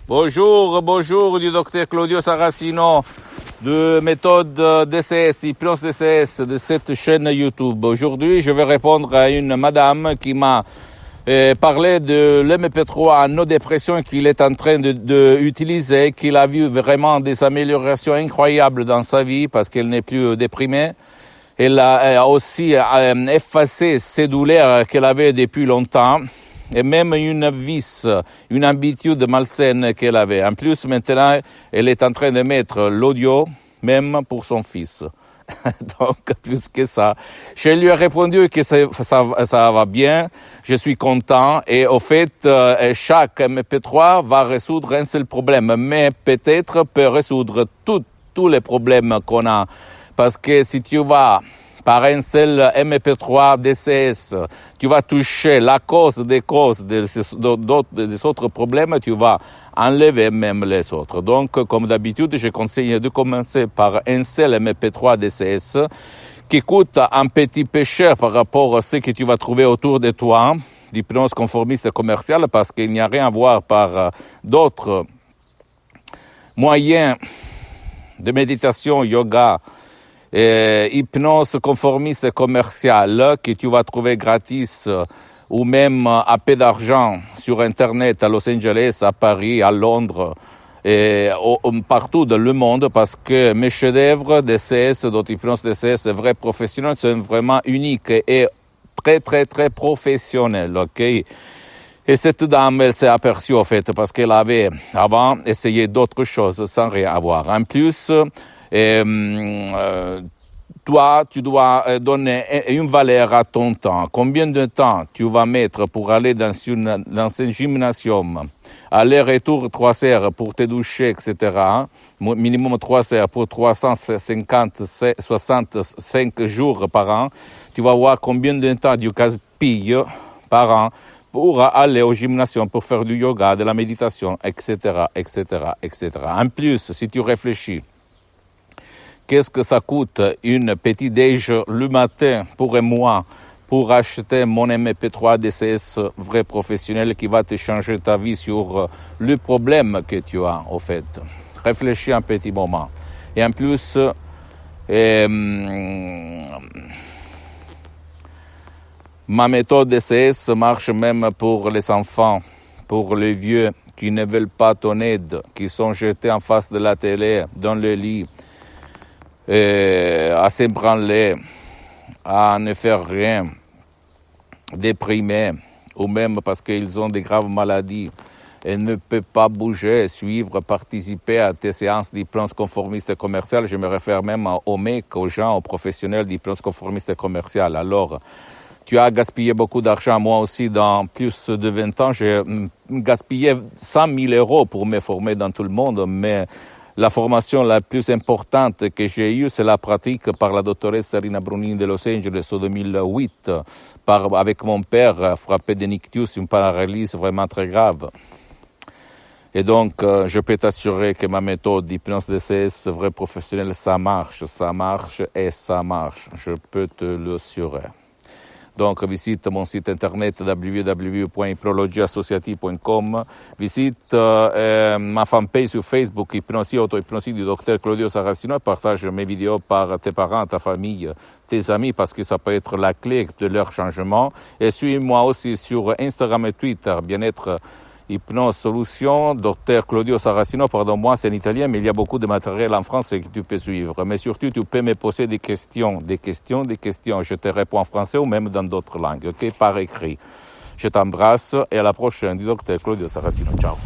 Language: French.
Bonjour du docteur Claudio Saracino de méthode DCS, hypnose DCS de cette chaîne YouTube. Aujourd'hui, je vais répondre à une madame qui m'a parlé de l'MP3 no dépression qu'il est en train de utiliser, qu'il a vu vraiment des améliorations incroyables dans sa vie parce qu'elle n'est plus déprimée. Elle a aussi effacé ses douleurs qu'elle avait depuis longtemps. Et même une vice, une habitude malsaine qu'elle avait. En plus, maintenant, elle est en train de mettre l'audio, même pour son fils. Donc, plus que ça. Je lui ai répondu que ça va bien, je suis content. Et au fait, chaque MP3 va résoudre un seul problème, mais peut-être peut résoudre tous les problèmes qu'on a. Parce que si tu vas par un seul MP3 DCS, tu vas toucher la cause des des autres problèmes, tu vas enlever même les autres. Donc, comme d'habitude, je conseille de commencer par un seul MP3 DCS qui coûte un petit peu cher par rapport à ce que tu vas trouver autour de toi, d'hypnose conformiste commerciale, parce qu'il n'y a rien à voir par d'autres moyens de méditation, yoga, hypnose conformiste commerciale que tu vas trouver gratis ou même à peu d'argent sur Internet à Los Angeles, à Paris, à Londres et partout dans le monde parce que mes chefs-d'œuvre DCS, d'auto-hypnose DCS, vrais professionnels, sont vraiment uniques et très professionnels, ok? Et cette dame, elle s'est aperçue en fait parce qu'elle avait avant essayé d'autres choses sans rien avoir. En plus, toi, tu dois donner une valeur à ton temps. Combien de temps tu vas mettre pour aller dans un gymnasium? Aller-retour 3 heures pour te doucher, etc. Minimum 3 heures pour 365 jours par an. Tu vas voir combien de temps tu gaspilles par an pour aller au gymnasium, pour faire du yoga, de la méditation, etc. En plus, si tu réfléchis, qu'est-ce que ça coûte une petite déj le matin pour un mois pour acheter mon MP3 DCS vrai professionnel qui va te changer ta vie sur le problème que tu as au fait. Réfléchis un petit moment. Et en plus, ma méthode DCS marche même pour les enfants, pour les vieux qui ne veulent pas ton aide, qui sont jetés en face de la télé, dans le lit, à s'ébranler, à ne faire rien, déprimés, ou même parce qu'ils ont des graves maladies et ne peuvent pas bouger, suivre, participer à tes séances d'hypnose conformiste commerciale. Je me réfère même aux mecs, aux gens, aux professionnels d'hypnose conformiste commerciale. Alors, tu as gaspillé beaucoup d'argent. Moi aussi, dans plus de 20 ans, j'ai gaspillé 100 000 euros pour me former dans tout le monde, mais la formation la plus importante que j'ai eue, c'est la pratique par la doctoresse Rina Brunini de Los Angeles en 2008, avec mon père frappé de ictus, une paralysie vraiment très grave. Et donc, je peux t'assurer que ma méthode d'hypnose DCS vrai professionnel, ça marche, et ça marche. Je peux te l'assurer. Donc, visite mon site internet www.hypnologieassociative.com, visite ma fanpage sur Facebook, Hypnosie, auto-hypnosie du docteur Claudio Saracino, et partage mes vidéos par tes parents, ta famille, tes amis, parce que ça peut être la clé de leur changement. Et suis-moi aussi sur Instagram et Twitter, bien-être Hypnose Solution, docteur Claudio Saracino, pardon-moi, c'est en italien, mais il y a beaucoup de matériel en français que tu peux suivre. Mais surtout, tu peux me poser des questions. Je te réponds en français ou même dans d'autres langues, ok, par écrit. Je t'embrasse et à la prochaine du docteur Claudio Saracino. Ciao.